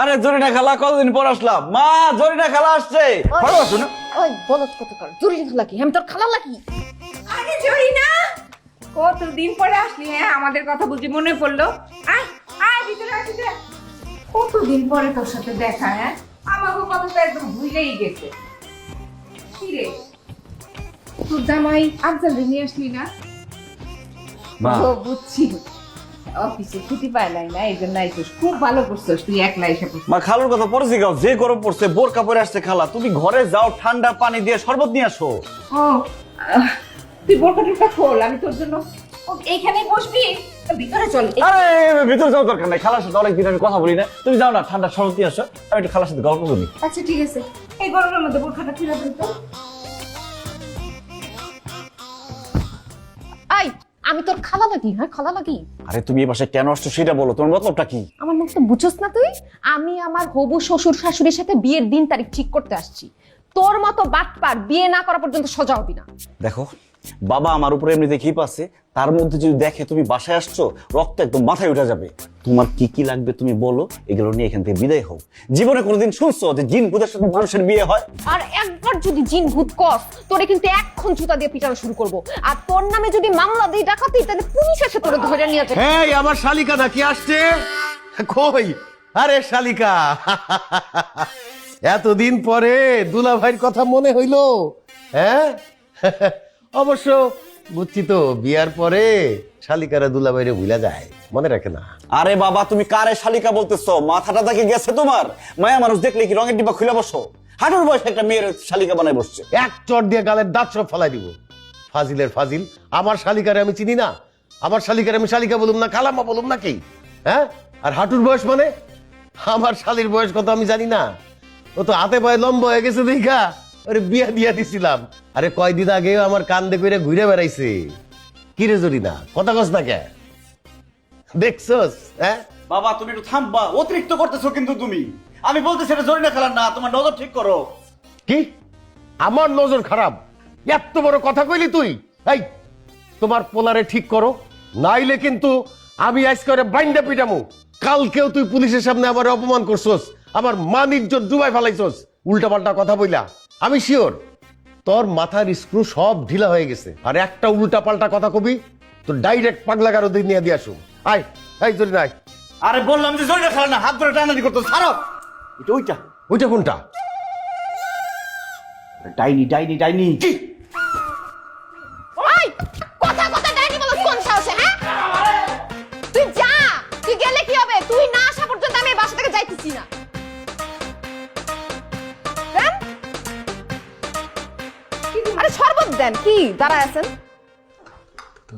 আরে জরিনা খালা কতদিন পর আসলাম। মা জরিনা খালা আসছে। ভালো আছো না? ওই বলত কত কর জরিনা খালা কি? আমি তোর খালা লাগি? আরে জরিনা, কতদিন পরে আসলি? হ্যাঁ, আমাদের কথা বুঝি মনে পড়লো। আয় আয় ভিতরে আয়, ভিতরে আয়। কতদিন পরে তোর সাথে দেখা। হ্যাঁ, আমাকে কথা তো একদম ভুলেই গেছে। কি রে, তোর জামাই আফজাল নিয়ে আসলি না? মা ও বুঝছি, অফিসে ছুটি পাইলাই না, এই জন্য আইছিস। খুব ভালো করছিস তুই একলা এসে পড়ছিস। মা খালুর কথা পড়েছি গাও, যে গরম পড়ছে বোরকা পরে আসছে খালা। তুমি ঘরে যাও, ঠান্ডা পানি দিয়ে শরবত নিয়ে আসো। ও তুই বোরকা টোরকা খোল, আমি তোর জন্য এইখানেই বসবি। ভিতরে চল। আরে ভিতরে যাওয়ার দরকার নাই, খালার সাথে অনেকদিন আমি কথা বলি না। তুমি যাও না, ঠান্ডা শরবত নিয়ে আসো, আমি একটু খালার সাথে গল্প করি। আচ্ছা ঠিক আছে, এই গরমের মধ্যে বোরখাটা খুলে দিন তো। আই আমি তোর খালা লাগি? হ্যাঁ খালা লাগি? আরে তুমি এই বাসায় কেন আসছো সেটা বলো, তোমার মতলবটা কি? আমার মুখ তো বুঝছস না তুই? আমি আমার হবু শ্বশুর শাশুড়ির সাথে বিয়ের দিন তারিখ ঠিক করতে আসছি। তোর মতো বাটপার বিয়ে না করা পর্যন্ত সোজা হবি না। দেখো, বাবা আমার উপরে এমনিতে ক্ষিপ আছে, তার মধ্যে যদি দেখে তুমি বাসায় আসছো, রক্ত একদম মাথায় উঠে যাবে। তোমার কি কি লাগবে তুমি বলো, এগুলো নিয়ে এখান থেকে বিদায় হও। জীবনে কোনোদিন শুনছো যে জিন ভূতের সাথে মানুষের বিয়ে হয়? আর একবার যদি জিন ভূত কস তোরে কিন্তু এখন জুতা দিয়ে পিটানো শুরু করব। আর তোর নামে যদি মামলা দিই ডাকাতি, তাহলে পুলিশ এসে তোরে ধরে নিয়ে যাবে। এই আমার শালিকা নাকি আসছে? কই? আরে শালিকা, এতদিন পরে দুলা ভাইয়ের কথা মনে হইলো? হ্যাঁ, অবশ্য বুঝছি তো, বিয়ার পরে শালিকারা দুলা ভাইরে ভুলা যায়, মনে রাখে না। আরে বাবা, তুমি কারে শালিকা বলতেছো? মাথাটা দেখে গেছে তোমার? মায়া মানুষ দেখলে কি রঙের ডিব্বা খুলে বসো? হাঁটুর বয়সে একটা মেয়ের শালিকা বানায় বসছে। এক চট দিয়ে গালের দাঁত সব ফেলাই দিব। ফাজিলের ফাজিল, আমার শালিকারে আমি চিনি না? আমার শালিকারে আমি শালিকা বলুম না, কালামা বলুম না কি? হ্যাঁ, আর হাঁটুর বয়স মানে? আমার শালির বয়স কত আমি জানি না? ও তো হাতে পায়ে লম্বা হয়ে গেছে দেখা ওরে বিয়া দিয়া দিছিলাম। আরে কয়দিন আগে আমার কান্দে কইরা ঘুরে বেড়াইছে। কি রে জরিনা, কথা কস না কে? দেখছস? হ্যাঁ বাবা তুমি একটু থামবা, অতিরিক্ত করতেছো কিন্তু তুমি। আমি বলতেছি এটা জরিনা খেলার না, তোমার নজর ঠিক করো। কি? আমার নজর খারাপ? এত বড় কথা কইলি তুই? এই তোমার পোলারে ঠিক করো, নাইলে কিন্তু আমি আজ করে বাইন্দা পিটামু। কালকেও তুই পুলিশের সামনে আমার অপমান করছস, আমার মান ইজ্জত ডুবাই ফেলাইছস উল্টাপাল্টা কথা বইলা। আমি শিওর তোর মাথার স্ক্রু সব ঢিলা হয়ে গেছে। আর একটা উল্টাপাল্টা কথা কবি তো ডাইরেক্ট পাগলা গারো দিয়ে নিয়ে দিয়ে আসুন। আয় এই জরি নাই। আরে বললাম যে জরিনা খেলা না, হাত ধরে টানানি করতো, ছাড়ো। এটা ওইটা ওইটা কোনটা? ডাইনি ডাইনি ডাইনি। কি? ওই কথা কথা ডাইনি বলছ কোন সাহসে? হ্যাঁ তুই যা, তুই গেলে কি হবে? তুই না আসা পর্যন্ত আমি এই বাসা থেকে যাইতেছি না। দেন আরে শরবত দেন। কি দাঁড়ায় আছেন? তো